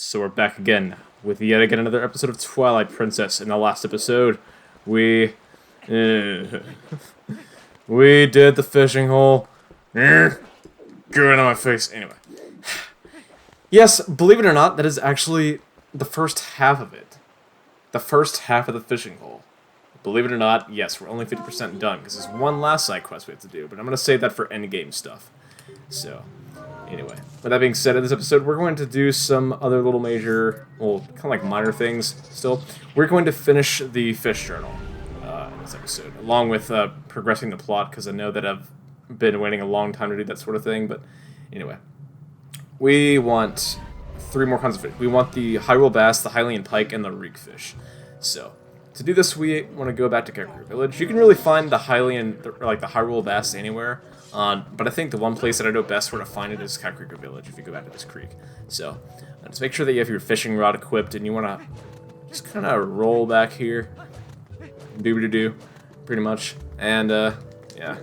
So we're back again with yet again another episode of Twilight Princess. In the last episode, we we did the fishing hole. Get out of my face. Anyway, yes, believe it or not, that is actually the first half of it. The first half of the fishing hole. Believe it or not, yes, we're only 50% done because there's one last side quest we have to do, but I'm gonna save that for endgame stuff. So. Anyway, with that being said, in this episode, we're going to do some other little major, well, kind of like minor things still. We're going to finish the fish journal in this episode, along with progressing the plot, because I know that I've been waiting a long time to do that sort of thing, but anyway. We want 3 more kinds of fish. We want the Hyrule Bass, the Hylian Pike, and the Reek Fish. So, to do this, we want to go back to Kakariko Village. You can really find the Hylian, like the Hyrule Bass anywhere. But I think the one place that I know best where to find it is Kakariko Village if you go back to this creek. So, just make sure that you have your fishing rod equipped and you want to just kind of roll back here. Doobie-doo, pretty much. And, yeah.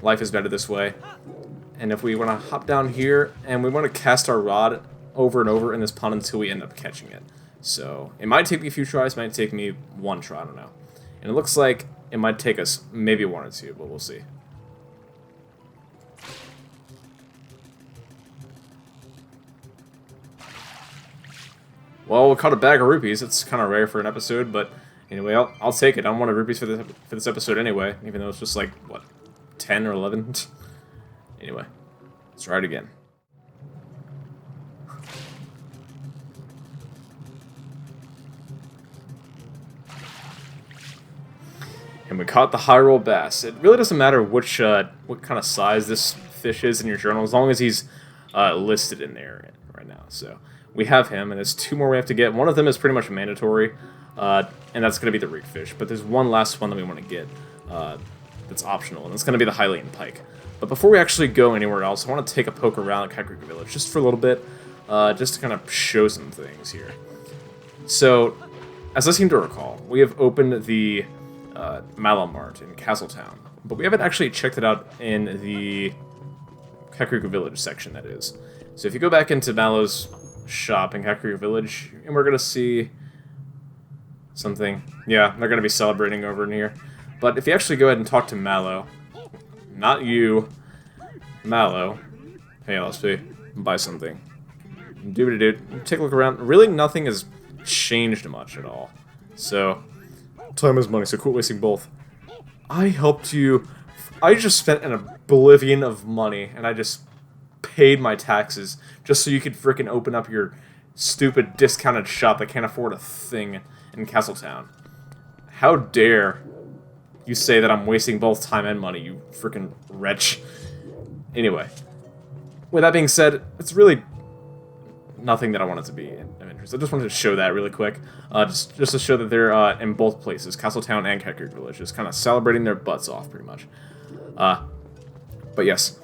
Life is better this way. And if we want to hop down here and we want to cast our rod over and over in this pond until we end up catching it. So, it might take me a few tries, it might take me 1 try, I don't know. And it looks like it might take us maybe 1 or 2, but we'll see. Well, we caught a bag of rupees. It's kind of rare for an episode, but anyway, I'll take it. I don't want rupees for this episode anyway, even though it's just like, what, 10 or 11? Anyway, let's try it again. And we caught the Hyrule Bass. It really doesn't matter which what kind of size this fish is in your journal, as long as he's listed in there right now. So we have him, and there's 2 more we have to get. One of them is pretty much mandatory, and that's going to be the Reek Fish. But there's one last one that we want to get that's optional, and it's going to be the Hylian Pike. But before we actually go anywhere else, I want to take a poke around at Kakariko Village, just for a little bit, just to kind of show some things here. So, as I seem to recall, we have opened the Mallow Mart in Castletown, but we haven't actually checked it out in the Kakariko Village section, that is. So if you go back into Mallow's shop in Kakariko Village, and we're gonna see something. Yeah, they're gonna be celebrating over in here. But if you actually go ahead and talk to Mallow, not you, Mallow. Hey, LSP, buy something. Doobie-doo. Take a look around. Really, nothing has changed much at all. So, time is money, so quit wasting both. I helped you. I just spent an oblivion of money, and I just paid my taxes just so you could frickin' open up your stupid discounted shop that can't afford a thing in Castletown. How dare you say that I'm wasting both time and money, you frickin' wretch. Anyway, with that being said, it's really nothing that I want it to be of interest. I just wanted to show that really quick, just to show that they're in both places, Castletown and Kakariko Village, just kind of celebrating their butts off, pretty much. But yes.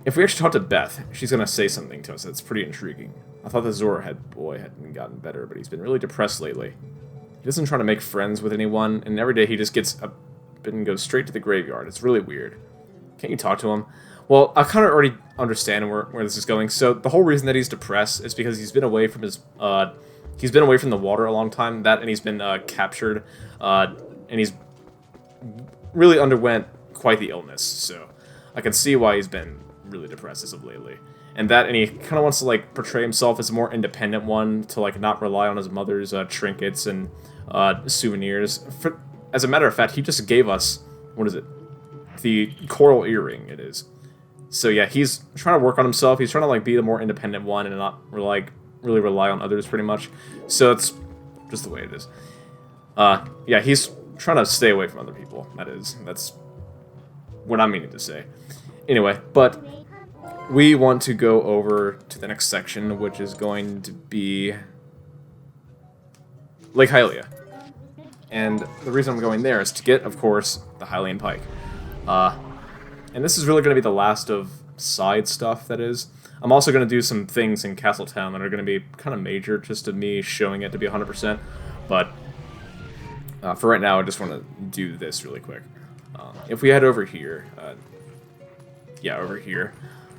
If we actually talk to Beth, she's going to say something to us that's pretty intriguing. I thought the Zora boy hadn't gotten better, but he's been really depressed lately. He doesn't try to make friends with anyone, and every day he just gets up and goes straight to the graveyard. It's really weird. Can't you talk to him? Well, I kind of already understand where this is going. So the whole reason that he's depressed is because he's been away from his he's been away from the water a long time. That, and he's been captured, and he's really underwent quite the illness. So I can see why he's been really depressed as of lately. And he kind of wants to, like, portray himself as a more independent one, to, like, not rely on his mother's trinkets and souvenirs. As a matter of fact, he just gave us, what is it? The coral earring, it is. So yeah, he's trying to work on himself. He's trying to, like, be the more independent one and not, like, really rely on others, pretty much. So that's just the way it is. Yeah, he's trying to stay away from other people, that's what I'm meaning to say. Anyway, but we want to go over to the next section, which is going to be Lake Hylia. And the reason I'm going there is to get, of course, the Hylian Pike. And this is really going to be the last of side stuff, that is. I'm also going to do some things in Castletown that are going to be kind of major, just to me showing it to be 100%. But for right now, I just want to do this really quick. If we head over here, yeah, over here,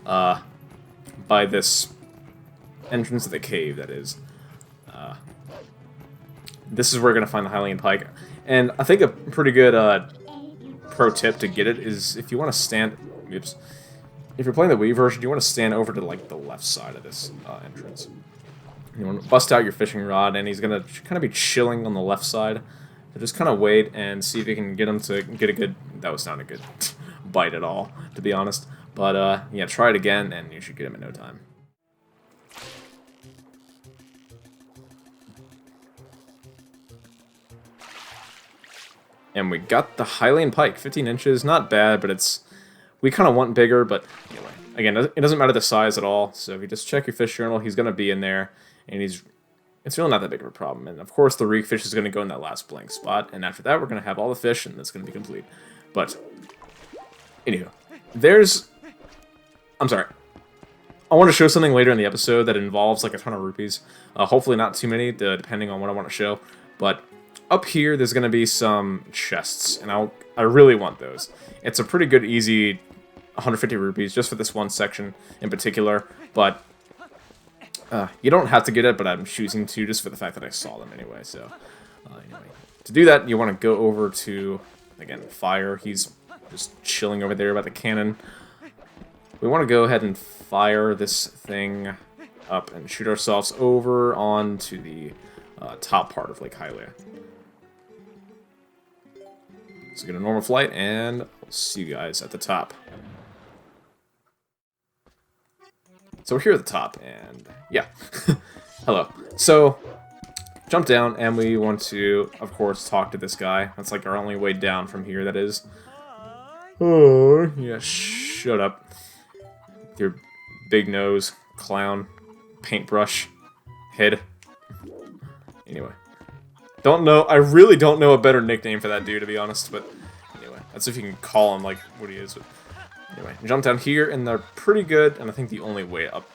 by this entrance to the cave, that is. This is where we're going to find the Hylian Pike. And I think a pretty good pro tip to get it is if you want to stand... Oops. If you're playing the Wii version, you want to stand over to, like, the left side of this entrance. You want to bust out your fishing rod, and he's going to kind of be chilling on the left side. So just kind of wait and see if you can get him to get a good... That was not a good bite at all, to be honest. But, yeah, try it again, and you should get him in no time. And we got the Hylian Pike, 15 inches, not bad, but it's... We kind of want bigger, but anyway. Again, it doesn't matter the size at all, so if you just check your fish journal, he's going to be in there, and it's really not that big of a problem. And of course, the reek fish is going to go in that last blank spot, and after that, we're going to have all the fish, and that's going to be complete. But, anywho, I'm sorry. I want to show something later in the episode that involves, like, a ton of rupees. Hopefully not too many, depending on what I want to show, but... Up here, there's going to be some chests, and I really want those. It's a pretty good, easy 150 rupees just for this one section in particular, but you don't have to get it, but I'm choosing to just for the fact that I saw them anyway. So, anyway, to do that, you want to go over to, again, fire. He's just chilling over there by the cannon. We want to go ahead and fire this thing up and shoot ourselves over onto the top part of Lake Hylia. So get a normal flight, and I'll see you guys at the top. So we're here at the top, and yeah. Hello. So, jump down, and we want to, of course, talk to this guy. That's like our only way down from here, that is. Oh, yeah, shut up. Your big nose, clown, paintbrush, head. Anyway. Don't know. I really don't know a better nickname for that dude, to be honest. But anyway, that's if you can call him like what he is. But anyway, jump down here, and they're pretty good. And I think the only way up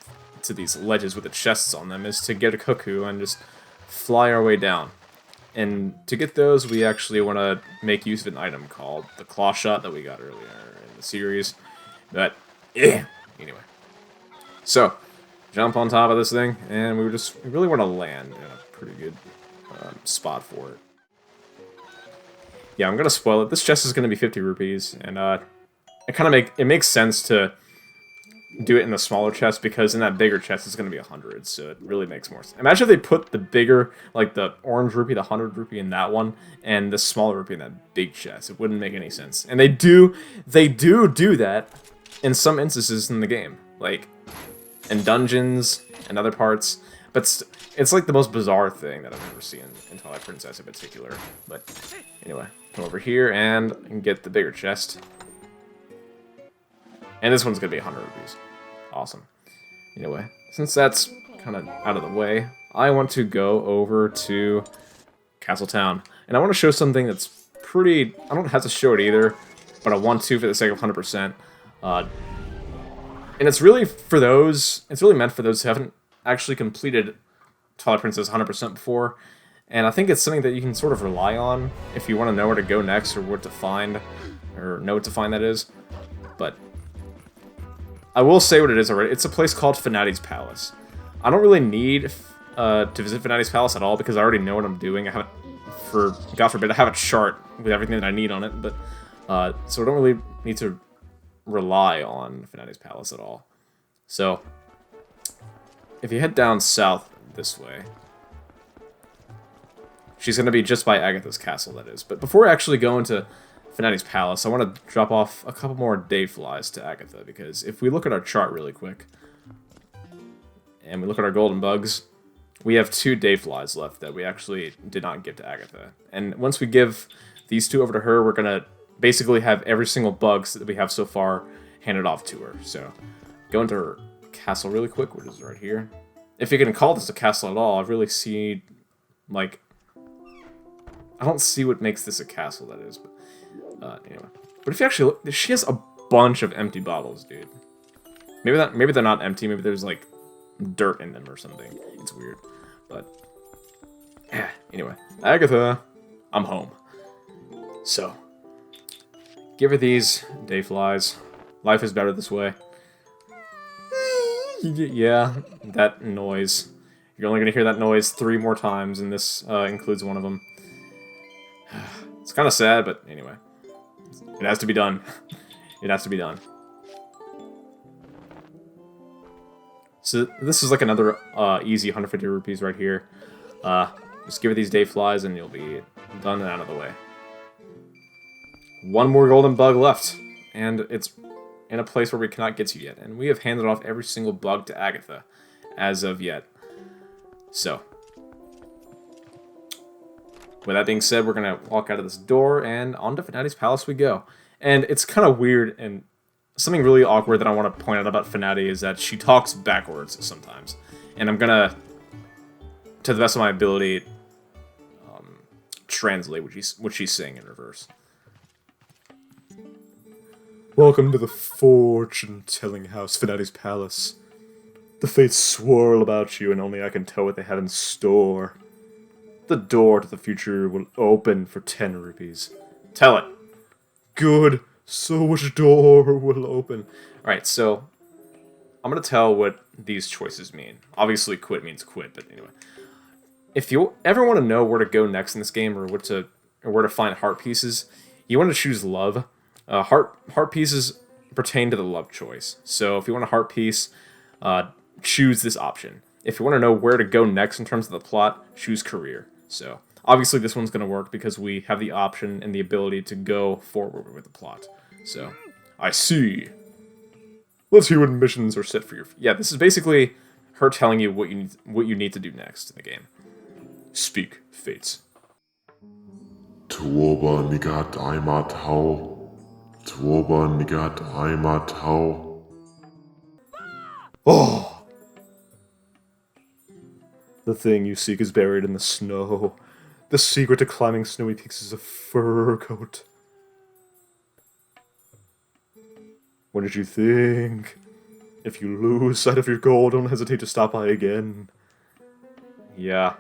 to these ledges with the chests on them is to get a cuckoo and just fly our way down. And to get those, we actually want to make use of an item called the claw shot that we got earlier in the series. But yeah, anyway. So jump on top of this thing, and we really want to land in a pretty good spot for it. Yeah, I'm gonna spoil it. This chest is gonna be 50 rupees, and it makes sense to do it in the smaller chest because in that bigger chest it's gonna be 100, so it really makes more sense. Imagine if they put the bigger, like the orange rupee, the 100 rupee in that one, and the smaller rupee in that big chest. It wouldn't make any sense. And they do that in some instances in the game, like in dungeons and other parts. But it's like the most bizarre thing that I've ever seen in Twilight Princess in particular. But anyway, come over here and get the bigger chest. And this one's going to be 100 rupees. Awesome. Anyway, since that's kind of out of the way, I want to go over to Castle Town. And I want to show something that's pretty... I don't have to show it either, but I want to for the sake of 100%. And it's really for those... It's really meant for those who haven't actually completed Twilight Princess 100% before, and I think it's something that you can sort of rely on if you want to know where to go next or what to find, or know what to find, that is. But I will say what it is already. It's a place called Fanati's Palace. I don't really need to visit Fanati's Palace at all because I already know what I'm doing. I have it, God forbid, I have a chart with everything that I need on it, but so I don't really need to rely on Fanati's Palace at all. So if you head down south this way, she's going to be just by Agatha's castle, that is. But before I actually go into Fanati's Palace, I want to drop off a couple more day flies to Agatha, because if we look at our chart really quick, and we look at our golden bugs, we have 2 day flies left that we actually did not give to Agatha. And once we give these 2 over to her, we're going to basically have every single bug that we have so far handed off to her. So go into her castle really quick, which is right here. If you can call this a castle at all, I really see, like, I don't see what makes this a castle, that is, but anyway. But if you actually look, she has a bunch of empty bottles, dude. Maybe they're not empty, maybe there's, like, dirt in them or something. It's weird, but anyway. Agatha, I'm home. So, give her these day flies. Life is better this way. Yeah, that noise. You're only going to hear that noise 3 more times, and this includes one of them. It's kind of sad, but anyway. It has to be done. It has to be done. So this is like another easy 150 rupees right here. Just give it these day flies and you'll be done and out of the way. One more golden bug left, and it's in a place where we cannot get to yet. And we have handed off every single bug to Agatha as of yet. So, with that being said, we're going to walk out of this door and on to Fanati's Palace we go. And it's kind of weird, and something really awkward that I want to point out about Fanati is that she talks backwards sometimes. And I'm going to the best of my ability, translate what she's saying in reverse. Welcome to the fortune-telling house, Fanati's Palace. The fates swirl about you, and only I can tell what they have in store. The door to the future will open for 10 rupees. Tell it. Good. So which door will open? Alright, so I'm going to tell what these choices mean. Obviously, quit means quit, but anyway. If you ever want to know where to go next in this game, or where to find heart pieces, you want to choose love. Heart pieces pertain to the love choice. So if you want a heart piece, choose this option. If you want to know where to go next in terms of the plot, choose career. So obviously this one's going to work because we have the option and the ability to go forward with the plot. So, I see. Let's hear what missions are set for your... Yeah, this is basically her telling you what you need to do next in the game. Speak, Fates. Tuoba nigat aimatau. Tuoba nigat aimatau. Oh! The thing you seek is buried in the snow. The secret to climbing snowy peaks is a fur coat. What did you think? If you lose sight of your goal, don't hesitate to stop by again. Yeah,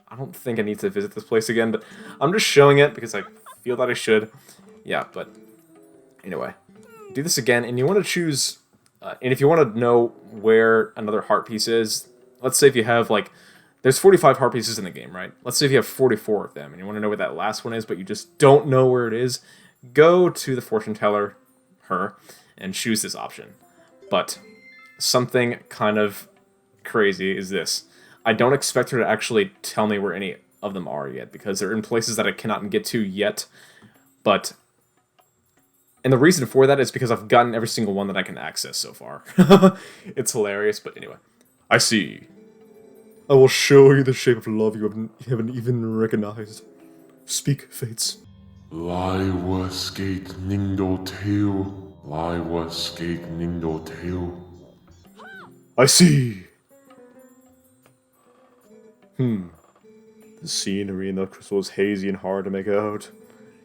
I don't think I need to visit this place again, but I'm just showing it because I feel that I should. Yeah, but anyway, do this again, and you want to choose, and if you want to know where another heart piece is, let's say if you have, like, there's 45 heart pieces in the game, right? Let's say if you have 44 of them, and you want to know where that last one is, but you just don't know where it is, go to the fortune teller, her, and choose this option. But something kind of crazy is this. I don't expect her to actually tell me where any of them are yet, because they're in places that I cannot get to yet. But, and the reason for that is because I've gotten every single one that I can access so far. It's hilarious, but anyway. I see. I will show you the shape of love you haven't even recognized. Speak, Fates. Laiwa skate ningdo tail. Laiwa skate ningdo tail. I see. The scenery in the crystal is hazy and hard to make out.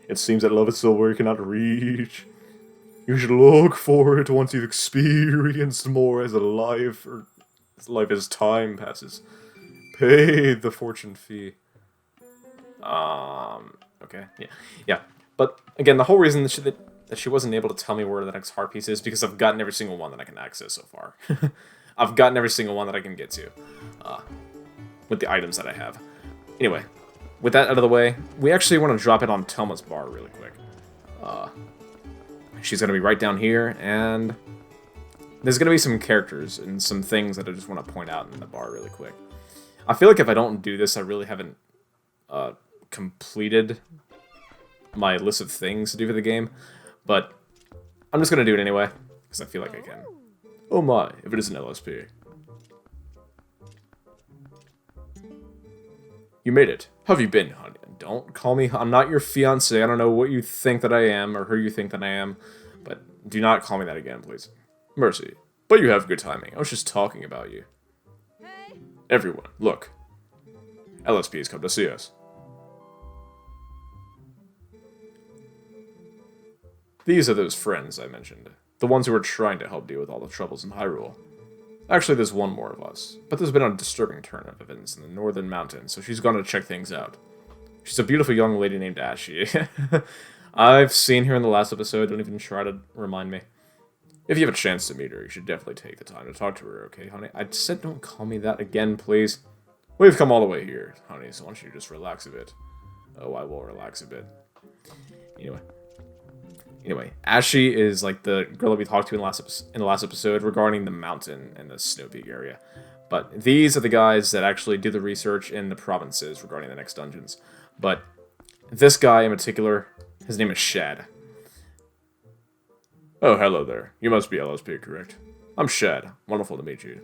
It seems that love is still where you cannot reach. You should look for it once you've experienced more as as time passes. Pay the fortune fee. Okay, yeah. But again, the whole reason that she wasn't able to tell me where the next heart piece is because I've gotten every single one that I can access so far. I've gotten every single one that I can get to, with the items that I have. Anyway, with that out of the way, we actually want to drop it on Telma's bar really quick. She's going to be right down here, and there's going to be some characters and some things that I just want to point out in the bar really quick. I feel like if I don't do this, I really haven't completed my list of things to do for the game, but I'm just going to do it anyway, because I feel like I can. Oh my, if it isn't LSP. You made it. How have you been, honey? Don't call me... I'm not your fiancé. I don't know what you think that I am, or who you think that I am, but do not call me that again, please. Mercy. But you have good timing. I was just talking about you. Hey. Everyone, look. LSP has come to see us. These are those friends I mentioned. The ones who are trying to help deal with all the troubles in Hyrule. Actually, there's one more of us, but there's been a disturbing turn of events in the northern mountains, so she's gone to check things out. She's a beautiful young lady named Ashy. I've seen her in the last episode, don't even try to remind me. If you have a chance to meet her, you should definitely take the time to talk to her, okay, honey? I said don't call me that again, please. We've come all the way here, honey, so why don't you just relax a bit? Oh, I will relax a bit. Anyway, Ashley is like the girl that we talked to in the last episode regarding the mountain and the Snowpeak area. But these are the guys that actually do the research in the provinces regarding the next dungeons. But this guy in particular, his name is Shad. Oh, hello there. You must be LSP, correct? I'm Shad. Wonderful to meet you.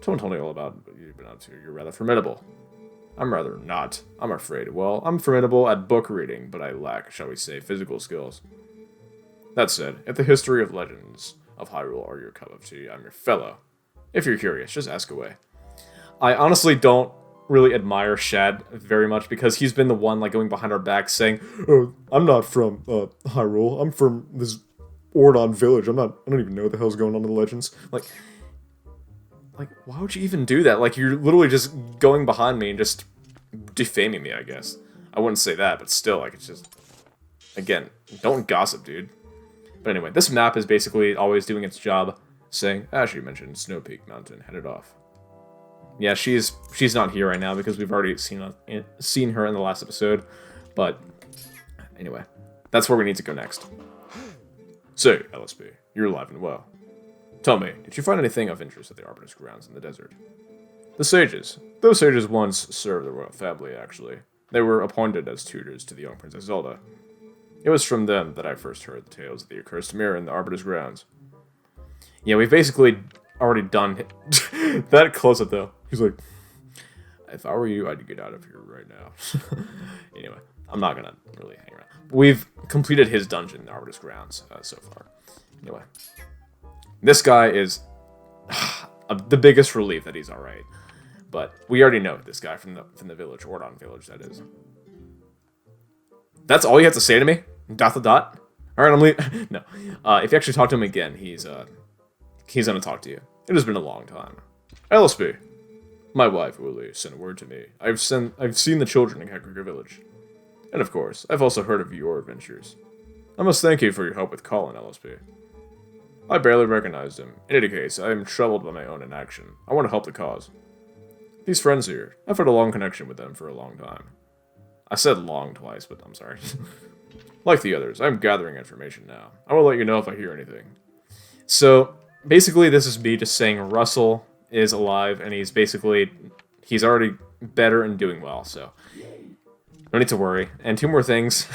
Someone told me all about what you've been up to. You're rather formidable. I'm rather not, I'm afraid. Well, I'm formidable at book reading, but I lack, shall we say, physical skills. That said, if the history of legends of Hyrule are your cup of tea, I'm your fellow. If you're curious, just ask away. I honestly don't really admire Shad very much because he's been the one like going behind our back saying, "Oh, I'm not from Hyrule. I'm from this Ordon village. I don't even know what the hell's going on in the legends." Like, why would you even do that? Like, you're literally just going behind me and just defaming me, I guess. I wouldn't say that, but still, like, it's just... Again, don't gossip, dude. But anyway, this map is basically always doing its job, saying, as you mentioned, Snowpeak Mountain, headed off. Yeah, she's not here right now because we've already seen her in the last episode. But anyway, that's where we need to go next. Say, LSP, you're alive and well. Tell me, did you find anything of interest at the Arbiter's grounds in the desert? The sages. Those sages once served the royal family, actually. They were appointed as tutors to the young Princess Zelda. It was from them that I first heard the tales of the accursed mirror in the Arbiter's grounds. Yeah, we've basically already done that close-up, though. He's like, if I were you, I'd get out of here right now. Anyway, I'm not gonna really hang around. We've completed his dungeon in the Arbiter's grounds so far. Anyway. This guy is the biggest relief that he's alright. But we already know this guy from the village, Ordon village, that is. That's all you have to say to me? Dot the dot? Alright, I'm leaving. No. If you actually talk to him again, he's gonna talk to you. It has been a long time. LSP. My wife, Willie, sent a word to me. I've seen the children in Hector village. And of course, I've also heard of your adventures. I must thank you for your help with Colin, LSP. I barely recognized him. In any case, I am troubled by my own inaction. I want to help the cause. These friends here, I've had a long connection with them for a long time. I said long twice, but I'm sorry. Like the others, I'm gathering information now. I will let you know if I hear anything. So, basically this is me just saying Russell is alive, and he's already better and doing well, so no need to worry. And two more things.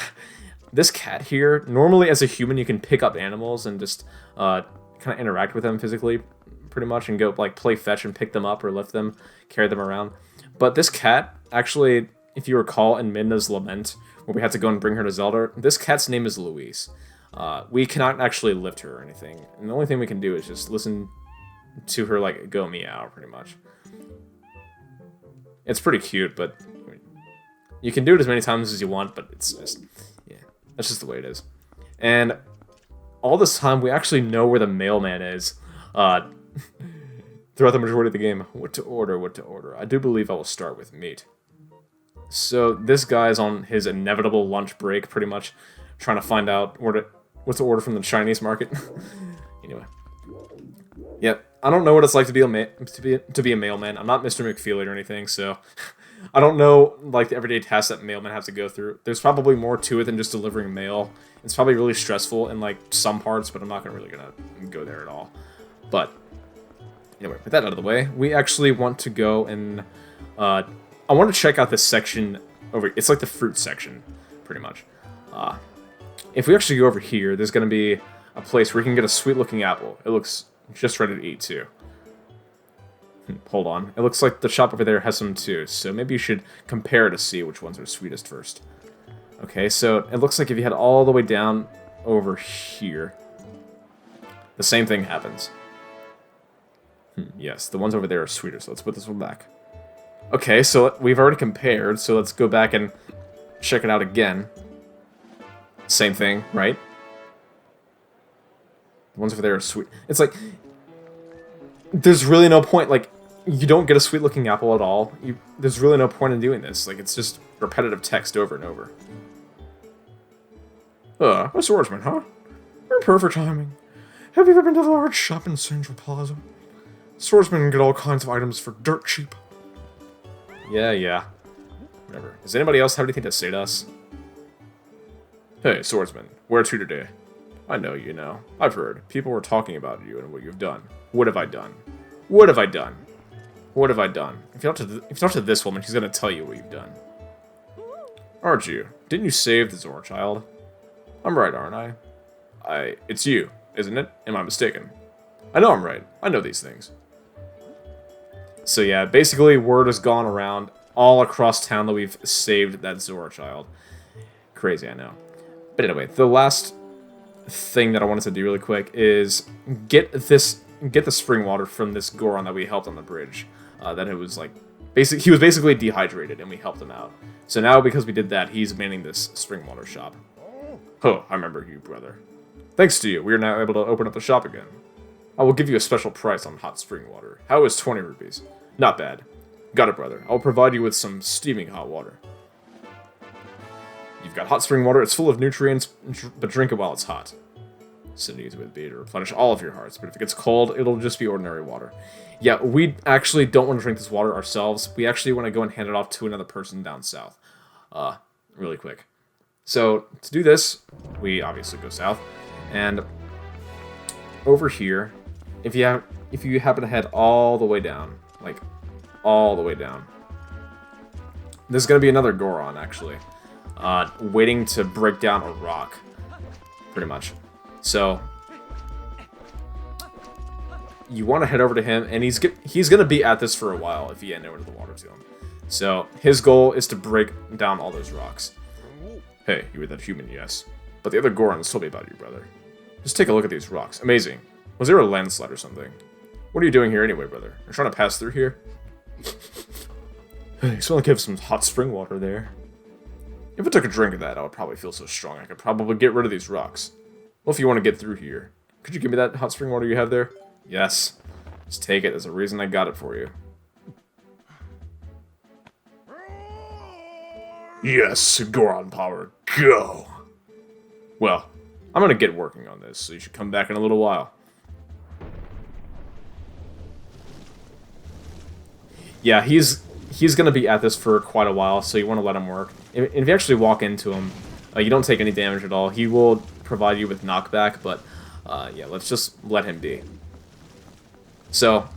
This cat here, normally as a human you can pick up animals and just kind of interact with them physically, pretty much, and go like play fetch and pick them up or lift them, carry them around. But this cat, actually, if you recall in Midna's Lament, where we had to go and bring her to Zelda, this cat's name is Louise. We cannot actually lift her or anything, and the only thing we can do is just listen to her like go meow, pretty much. It's pretty cute, but I mean, you can do it as many times as you want, but it's just, yeah, that's just the way it is. And all this time, we actually know where the mailman is. Throughout the majority of the game, what to order. I do believe I will start with meat. So this guy's on his inevitable lunch break, pretty much, trying to find out what to order from the Chinese market. Anyway, yep. I don't know what it's like to be a mailman. I'm not Mr. McFeely or anything, so I don't know like the everyday tasks that mailmen have to go through. There's probably more to it than just delivering mail. It's probably really stressful in like some parts, but I'm not really gonna go there at all. But anyway, with that out of the way, we actually want to go and I want to check out this section over. It's like the fruit section, pretty much. If we actually go over here, there's gonna be a place where you can get a sweet-looking apple. It looks just ready to eat too. Hold on. It looks like the shop over there has some too, so maybe you should compare to see which ones are sweetest first. Okay, so it looks like if you head all the way down over here, the same thing happens. Yes, the ones over there are sweeter, so let's put this one back. Okay, so we've already compared, so let's go back and check it out again. Same thing, right? The ones over there are sweet. It's like, there's really no point, like, you don't get a sweet-looking apple at all. There's really no point in doing this. Like, it's just repetitive text over and over. A swordsman, huh? You're perfect timing. Have you ever been to the large shop in Central Plaza? Swordsmen get all kinds of items for dirt cheap. Yeah. Whatever. Does anybody else have anything to say to us? Hey, swordsman, where to today? I know you know. I've heard. People were talking about you and what you've done. What have I done? What have I done? What have I done? If you talk to this woman, she's gonna tell you what you've done. Aren't you? Didn't you save the Zora child? I'm right, aren't I? It's you, isn't it? Am I mistaken? I know I'm right. I know these things. So yeah, basically word has gone around all across town that we've saved that Zora child. Crazy, I know. But anyway, the last thing that I wanted to do really quick is get the spring water from this Goron that we helped on the bridge. That it was like, he was basically dehydrated and we helped him out. So now because we did that, he's manning this spring water shop. Oh, I remember you, brother. Thanks to you, we are now able to open up the shop again. I will give you a special price on hot spring water. How is 20 rupees? Not bad. Got it, brother. I'll provide you with some steaming hot water. You've got hot spring water. It's full of nutrients, but drink it while it's hot. Cities would be to replenish all of your hearts, but if it gets cold, it'll just be ordinary water. Yeah, we actually don't want to drink this water ourselves. We actually want to go and hand it off to another person down south. Really quick. So, to do this, we obviously go south. And over here, if you happen to head all the way down, like, all the way down, there's going to be another Goron, actually, waiting to break down a rock, pretty much. So, you want to head over to him, and he's going to be at this for a while if you hand over to the water to him. So, his goal is to break down all those rocks. Hey, you were that human, yes. But the other Gorons told me about you, brother. Just take a look at these rocks. Amazing. Was there a landslide or something? What are you doing here anyway, brother? You're trying to pass through here? Hey, so I'll give some hot spring water there. If I took a drink of that, I would probably feel so strong I could probably get rid of these rocks. Well, if you want to get through here, could you give me that hot spring water you have there? Yes. Just take it. There's a reason I got it for you. Yes, Goron power, go! Well, I'm gonna get working on this, so you should come back in a little while. Yeah, he's gonna be at this for quite a while, so you want to let him work. If you actually walk into him, you don't take any damage at all. He will provide you with knockback, but yeah, let's just let him be. So,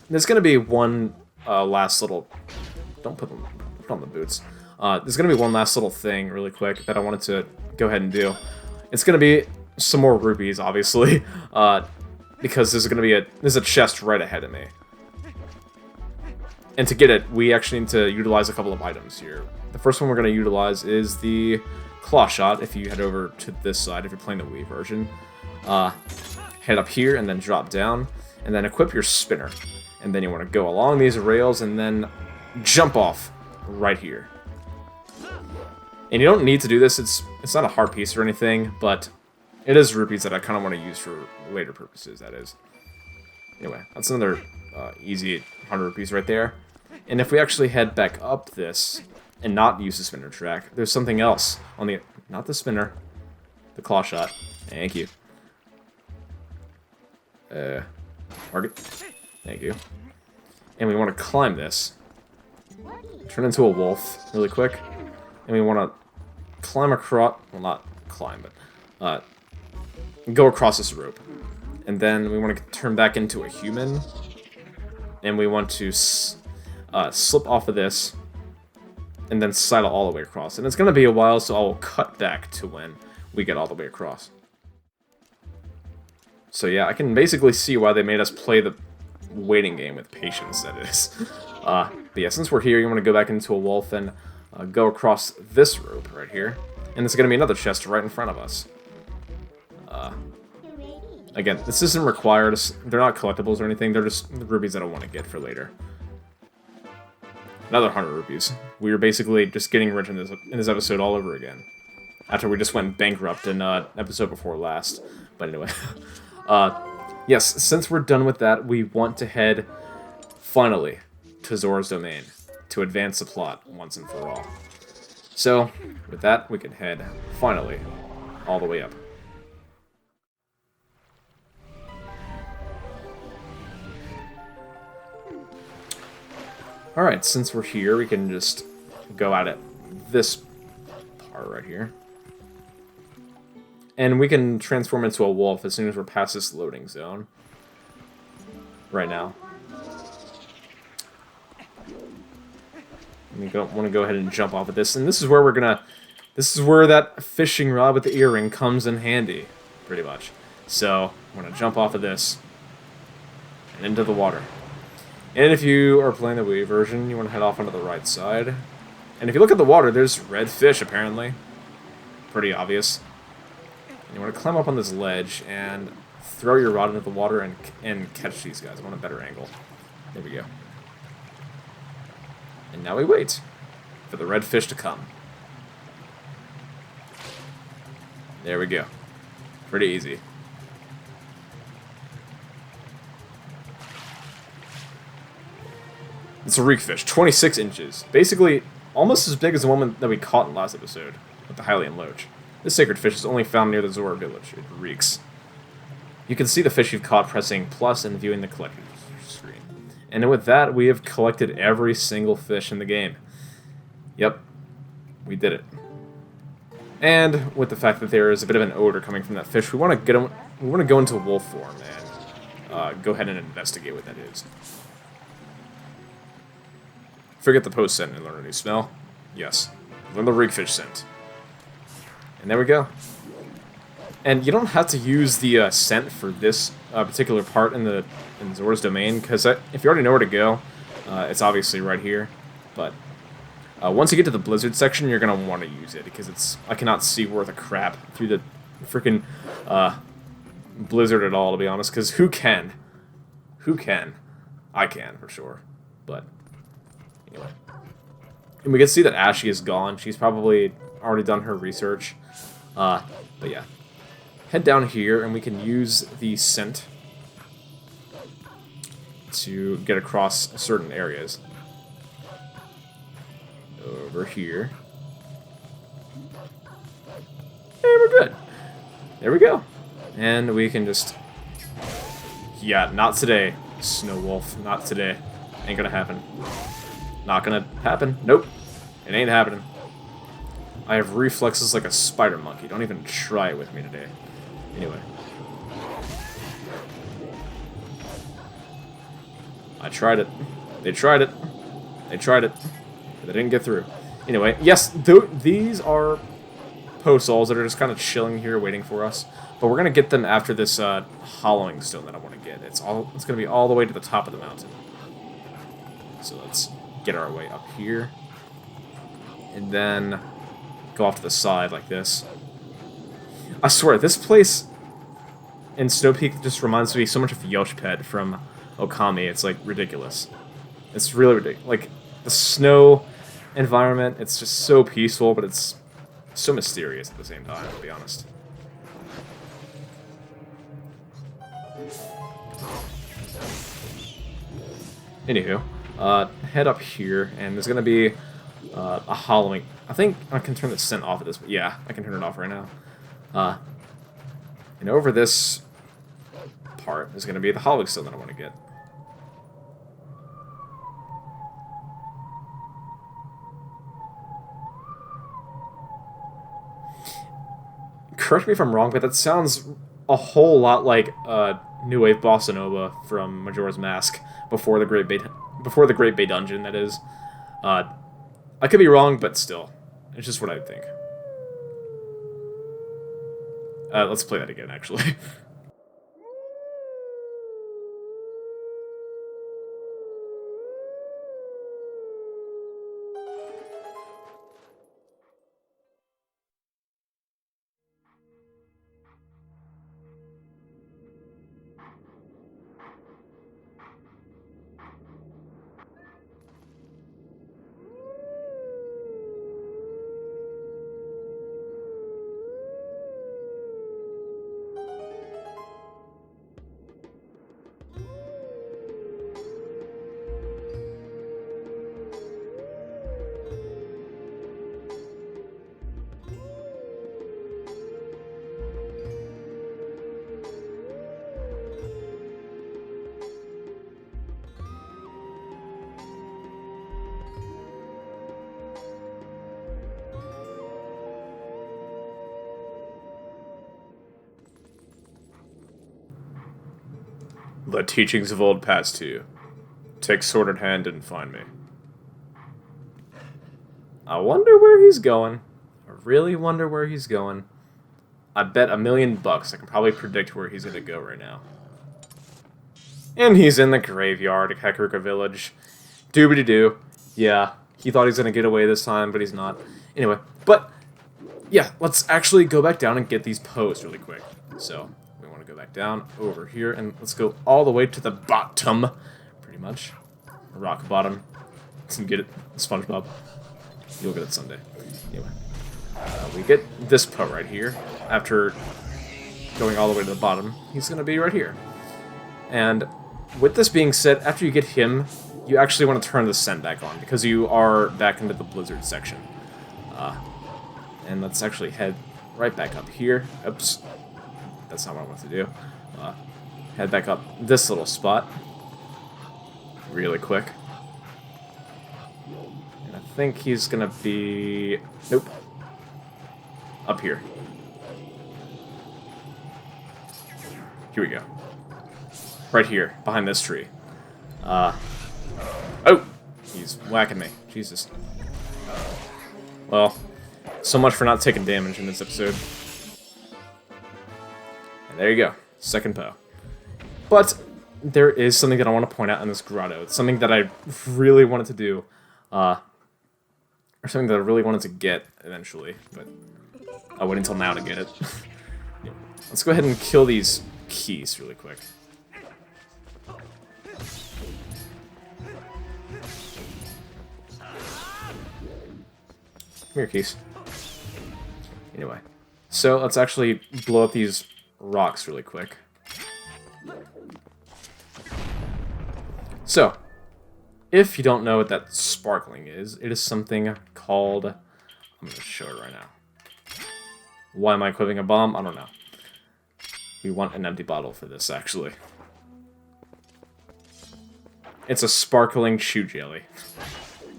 there's gonna be one last little... Don't put on the boots. There's going to be one last little thing really quick that I wanted to go ahead and do. It's going to be some more rupees, obviously, because there's a chest right ahead of me. And to get it, we actually need to utilize a couple of items here. The first one we're going to utilize is the claw shot, if you head over to this side, if you're playing the Wii version. Head up here and then drop down, and then equip your spinner. And then you want to go along these rails and then jump off right here. And you don't need to do this, it's not a hard piece or anything, but it is rupees that I kind of want to use for later purposes, that is. Anyway, that's another easy 100 rupees right there. And if we actually head back up this, and not use the spinner track, there's something else on the... Not the spinner. The claw shot. Thank you. Target. Thank you. And we want to climb this. Turn into a wolf really quick. And we want to climb across, well, not climb, but go across this rope. And then we want to turn back into a human. And we want to slip off of this and then sidle all the way across. And it's going to be a while, so I'll cut back to when we get all the way across. So yeah, I can basically see why they made us play the waiting game with patience, that is. But yeah, since we're here, you want to go back into a wolf and go across this rope right here. And there's going to be another chest right in front of us. Again, this isn't required. They're not collectibles or anything. They're just rupees that I want to get for later. Another 100 rupees. We were basically just getting rich in this episode all over again. After we just went bankrupt in episode before last. But anyway. Yes, since we're done with that, we want to head, finally, to Zora's Domain. To advance the plot once and for all. So, with that, we can head, finally, all the way up. Alright, since we're here, we can just go out at this part right here. And we can transform into a wolf as soon as we're past this loading zone. Right now. We want to go ahead and jump off of this. And this is where we're gonna... This is where that fishing rod with the earring comes in handy. Pretty much. So, I'm gonna jump off of this. And into the water. And if you are playing the Wii version, you want to head off onto the right side. And if you look at the water, there's red fish, apparently. Pretty obvious. And you want to climb up on this ledge and throw your rod into the water and catch these guys. I want a better angle. There we go. And now we wait for the red fish to come. There we go. Pretty easy. It's a reek fish, 26 inches. Basically, almost as big as the one that we caught in last episode, with the Hylian Loach. This sacred fish is only found near the Zora village. It reeks. You can see the fish you've caught pressing plus and viewing the collector's screen. And with that, we have collected every single fish in the game. Yep, we did it. And with the fact that there is a bit of an odor coming from that fish, we want to go into wolf form and go ahead and investigate what that is. Forget the post scent and learn a new smell. Yes, learn the reek fish scent. And there we go. And you don't have to use the scent for this particular part in Zora's domain, because if you already know where to go, it's obviously right here. But once you get to the blizzard section, you're gonna want to use it, because I cannot see worth a crap through the freaking blizzard at all, to be honest. Because who can? Who can? I can for sure. But anyway, and we can see that Ashy is gone. She's probably already done her research. But yeah. Head down here, and we can use the scent to get across certain areas. Over here. And we're good. There we go. And we can just... Yeah, not today, Snow Wolf. Not today. Ain't gonna happen. Not gonna happen. Nope. It ain't happening. I have reflexes like a spider monkey. Don't even try it with me today. Anyway. I tried it. They tried it. They tried it. But they didn't get through. Anyway, yes, these are post-souls that are just kind of chilling here waiting for us. But we're going to get them after this hollowing stone that I want to get. It's going to be all the way to the top of the mountain. So let's get our way up here. And then go off to the side like this. I swear, this place in Snowpeak just reminds me so much of Yoshpet from Okami. It's, like, ridiculous. It's really ridiculous. Like, the snow environment, it's just so peaceful, but it's so mysterious at the same time, to be honest. Anywho, head up here, and there's going to be a hollowing. I think I can turn the scent off of this, but yeah, I can turn it off right now. And over this part is going to be the hollowing stone that I want to get. Correct me if I'm wrong, but that sounds a whole lot like New Wave Bossa Nova from Majora's Mask before the Great Bay Dungeon. That is, I could be wrong, but still, it's just what I think. Let's play that again, actually. The teachings of old pass to you. Take sword in hand and find me. I wonder where he's going. I really wonder where he's going. I bet $1,000,000 I can probably predict where he's gonna go right now. And he's in the graveyard at Hekaruka Village. Doobity-doo. Yeah, he thought he was gonna get away this time, but he's not. Anyway, but yeah, let's actually go back down and get these posts really quick. So, we want to go back down over here, and let's go all the way to the bottom, pretty much. Rock bottom. Let's get it, SpongeBob. You'll get it someday. Anyway, we get this po right here. After going all the way to the bottom, he's going to be right here. And with this being said, after you get him, you actually want to turn the scent back on, because you are back into the blizzard section. And let's actually head right back up here. Oops. That's not what I want to do. Head back up this little spot. Really quick. And I think he's going to be... Nope. Up here. Here we go. Right here, behind this tree. Oh! He's whacking me. Jesus. Well, so much for not taking damage in this episode. And there you go. Second Poe. But there is something that I want to point out in this grotto. It's something that I really wanted to do. Or something that I really wanted to get eventually. But I waited until now to get it. Let's go ahead and kill these keys really quick. Come here, keys. Anyway, so let's actually blow up these rocks really quick. So, if you don't know what that sparkling is, it is something called... I'm going to show it right now. Why am I equipping a bomb? I don't know. We want an empty bottle for this, actually. It's a sparkling chew jelly.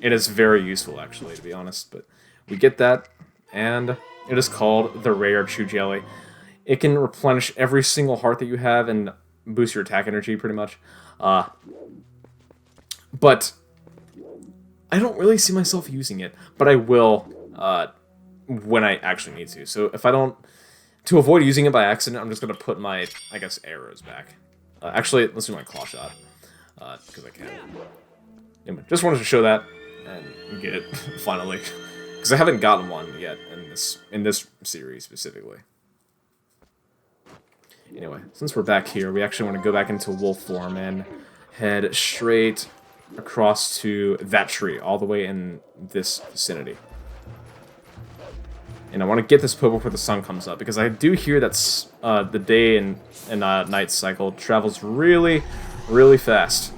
It is very useful, actually, to be honest, but we get that, and it is called the Rare Chew Jelly. It can replenish every single heart that you have and boost your attack energy, pretty much. But I don't really see myself using it, but I will when I actually need to. So if I don't... To avoid using it by accident, I'm just going to put my, I guess, arrows back. Actually, let's do my claw shot, because I can. Anyway, just wanted to show that and get it, finally. Because I haven't gotten one yet in this series, specifically. Anyway, since we're back here, we actually want to go back into wolf form and head straight across to that tree, all the way in this vicinity. And I want to get this Poe before the sun comes up, because I do hear that the day and night cycle travels really, really fast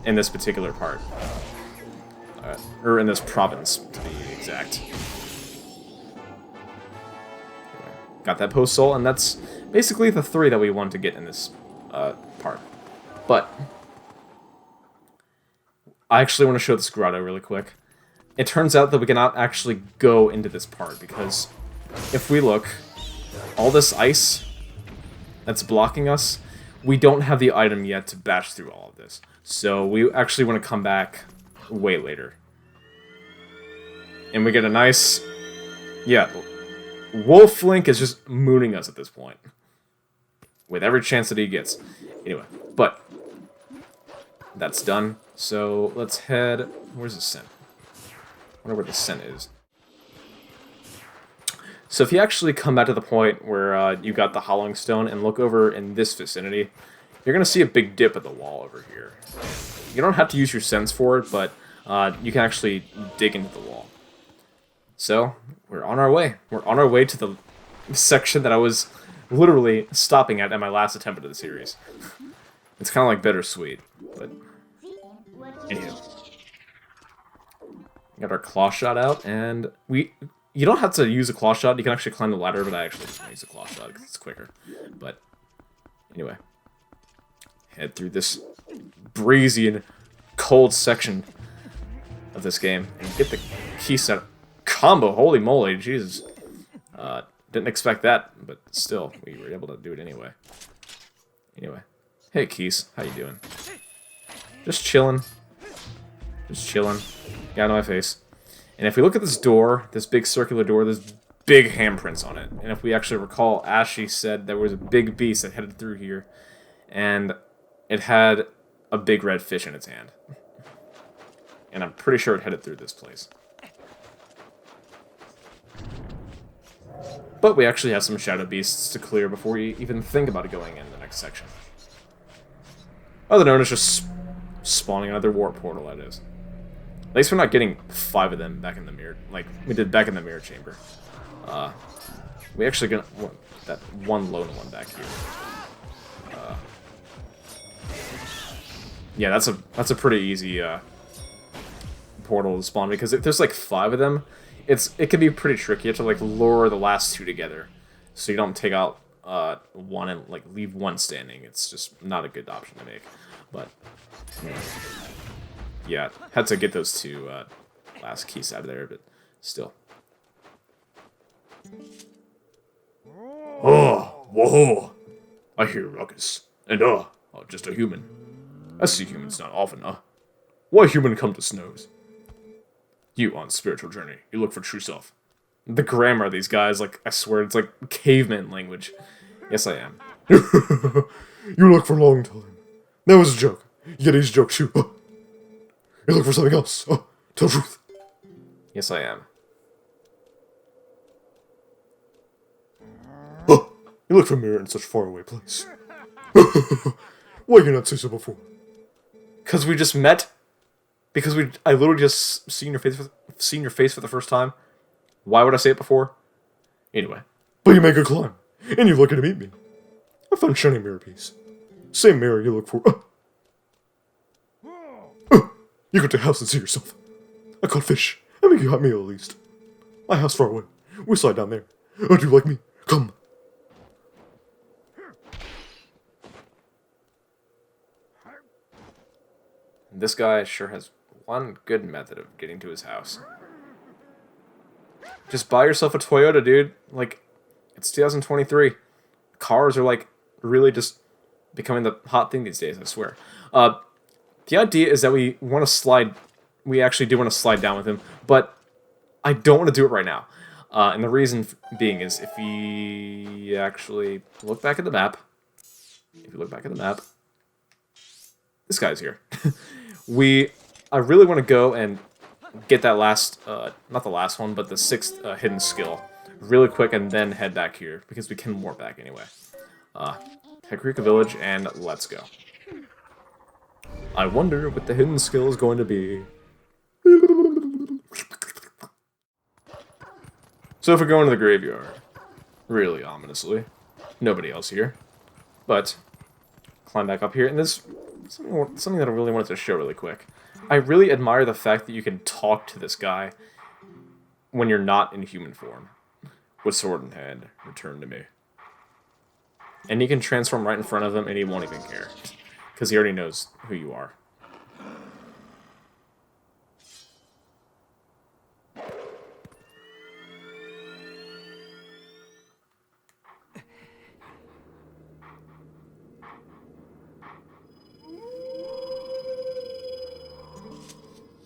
in this particular part. Or in this province, to be exact. Anyway, got that Poe soul, and that's basically the 3 that we want to get in this part. But I actually want to show this grotto really quick. It turns out that we cannot actually go into this part, because if we look, all this ice that's blocking us, we don't have the item yet to bash through all of this. So we actually want to come back way later. And we get a nice... Yeah, Wolf Link is just mooning us at this point. With every chance that he gets. Anyway, but that's done. So let's head... Where's the scent? I wonder where the scent is. So if you actually come back to the point where you got the Howling Stone and look over in this vicinity, you're going to see a big dip at the wall over here. You don't have to use your sense for it, but you can actually dig into the wall. So, we're on our way. We're on our way to the section that I was literally stopping at my last attempt at the series. It's kind of like bittersweet, but anywho. Got our claw shot out, and you don't have to use a claw shot. You can actually climb the ladder, but I actually use a claw shot because it's quicker. But anyway, head through this breezy and cold section of this game and get the key set combo. Holy moly, Jesus! Didn't expect that, but still, we were able to do it anyway. Anyway, Hey, Keys. How you doing? Just chilling. Just chilling. Get out of my face. And if we look at this door, this big circular door, there's big handprints on it. And if we actually recall, Ashley said there was a big beast that headed through here. And it had a big red fish in its hand. And I'm pretty sure it headed through this place. But we actually have some shadow beasts to clear before we even think about going in the next section. Other known as just spawning another warp portal, that is. At least we're not getting 5 of them back in the mirror, like we did back in the mirror chamber. We actually got that one lone one back here. Yeah, that's a pretty easy portal to spawn, because if there's like 5 of them, it can be pretty tricky. You have to like lure the last 2 together, so you don't take out one and like leave one standing. It's just not a good option to make. But yeah, had to get those 2 last keys out of there, but still. Oh, whoa! I hear a ruckus, and just a human. I see humans not often, Why human come to snows? You on spiritual journey, you look for true self. The grammar of these guys, like, I swear, it's like caveman language. Yes, I am. You look for a long time. That was a joke. You get these jokes, you. You look for something else. Tell the truth. Yes, I am. You look familiar in such a faraway place. Why you not say so before? Because we just met? Because I literally just seen your face for the first time? Why would I say it before? Anyway. But you make a climb, and you're lucky to meet me. I found shiny mirror piece. Same mirror you look for. You go to the house and see yourself. I caught fish. I make you a hot meal at least. My house far away. We slide down there. Do you like me? Come. This guy sure has one good method of getting to his house. Just buy yourself a Toyota, dude. Like, it's 2023. Cars are, like, really just becoming the hot thing these days, I swear. The idea is that we want to slide... We actually do want to slide down with him, but I don't want to do it right now. And the reason being is if we actually look back at the map... If you look back at the map... This guy's here. I really want to go and get that last, not the last one, but the 6th hidden skill really quick and then head back here, because we can warp back anyway. Heckrika Village, and let's go. I wonder what the hidden skill is going to be. So if we go into the graveyard, really ominously, nobody else here, but climb back up here, and this something that I really wanted to show really quick. I really admire the fact that you can talk to this guy when you're not in human form. With sword in hand, return to me. And you can transform right in front of him and he won't even care. Because he already knows who you are.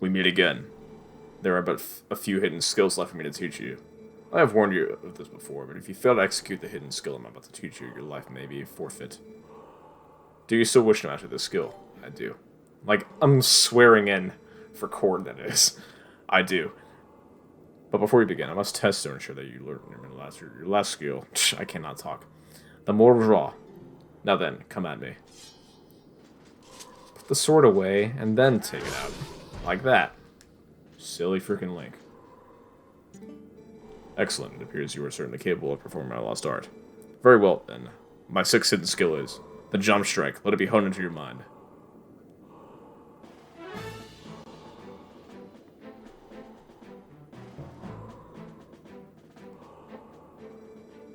We meet again. There are but a few hidden skills left for me to teach you. I have warned you of this before, but if you fail to execute the hidden skill I'm about to teach you, your life may be forfeit. Do you still wish to master this skill? I do. Like, I'm swearing in for Cord, that is. I do. But before we begin, I must test to ensure that you learn your last skill. I cannot talk. The mortal draw. Now then, come at me. Put the sword away, and then take it out. Like that. Silly freaking Link. Excellent. It appears you are certainly capable of performing my lost art. Very well, then. My 6th hidden skill is the jump strike. Let it be honed into your mind.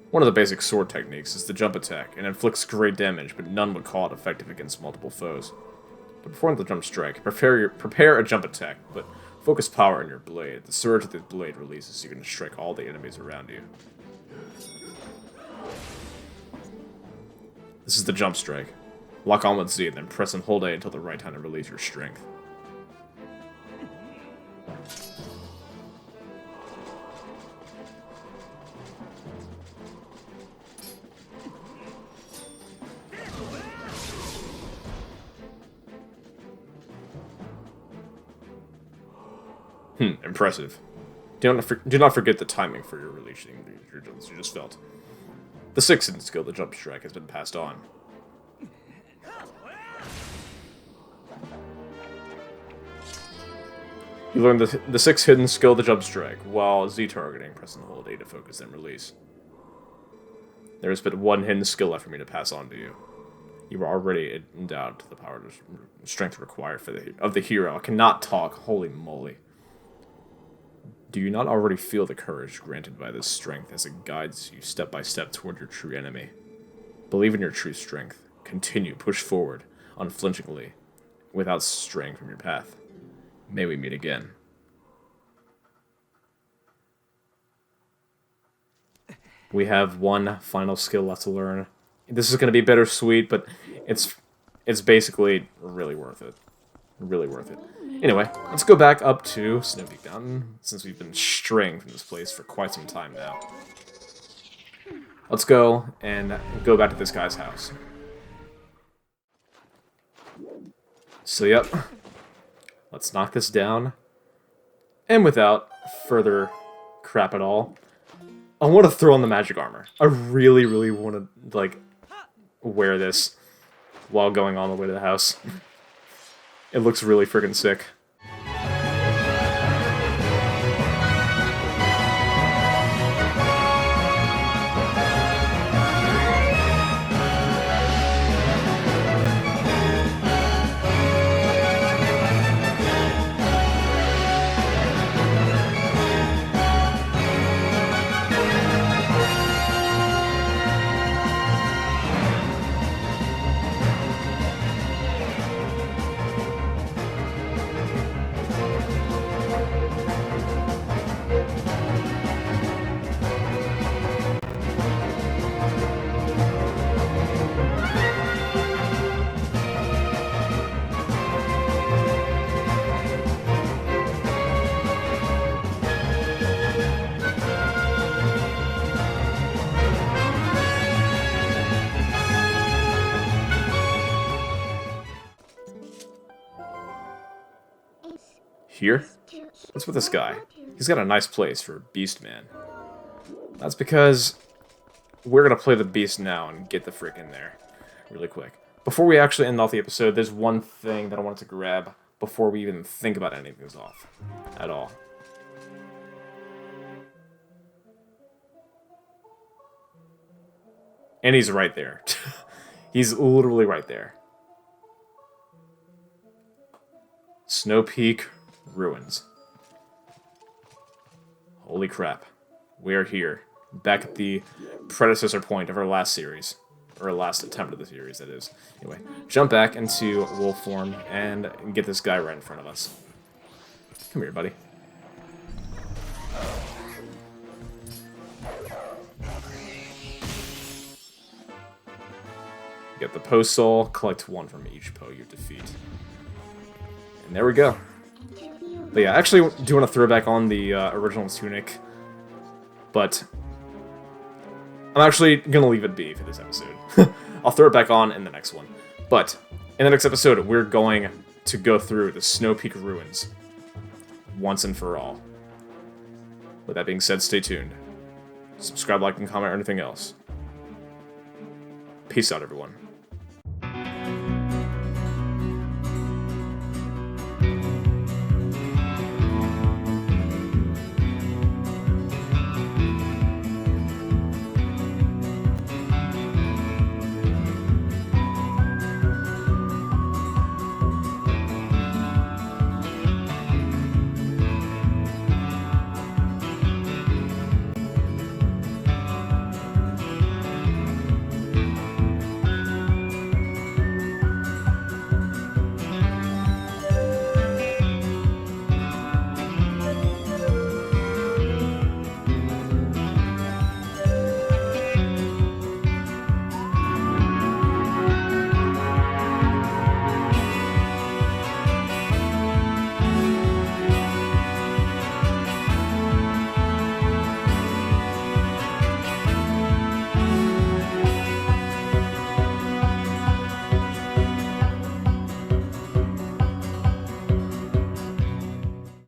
One of the basic sword techniques is the jump attack. It inflicts great damage, but none would call it effective against multiple foes. To perform the jump strike, prepare a jump attack, but focus power on your blade. The surge of the blade releases so you can strike all the enemies around you. This is the jump strike. Lock on with Z, and then press and hold A until the right time to release your strength. Impressive. Do not forget the timing for your releasing the jumps you just felt. The 6th hidden skill, the jump strike, has been passed on. You learn the 6th hidden skill, the jump strike, while Z targeting, press and hold A to focus and release. There is but one hidden skill left for me to pass on to you. You are already endowed to the power and strength required of the hero. I cannot talk, holy moly. Do you not already feel the courage granted by this strength as it guides you step by step toward your true enemy? Believe in your true strength. Continue, push forward, unflinchingly, without straying from your path. May we meet again. We have one final skill left to learn. This is going to be bittersweet, but it's basically really worth it. Really worth it. Anyway, let's go back up to Snowpeak Mountain, since we've been straying from this place for quite some time now. Let's go and go back to this guy's house. So, yep. Let's knock this down. And without further crap at all, I want to throw on the magic armor. I really, really want to, like, wear this while going all the way to the house. It looks really friggin' sick. Here? What's with this guy? He's got a nice place for Beast Man. That's because we're gonna play the Beast now and get the frick in there really quick. Before we actually end off the episode, there's one thing that I wanted to grab before we even think about ending things off at all. And he's right there. He's literally right there. Snowpeak Ruins. Holy crap. We're here. Back at the predecessor point of our last series. Or last attempt of the series, that is. Anyway, jump back into wolf form and get this guy right in front of us. Come here, buddy. Get the Poe Soul, collect one from each Poe you defeat. And there we go. But yeah, I actually do want to throw back on the original tunic, but I'm actually going to leave it be for this episode. I'll throw it back on in the next one. But in the next episode, we're going to go through the Snowpeak Ruins once and for all. With that being said, stay tuned. Subscribe, like, and comment, or anything else. Peace out, everyone.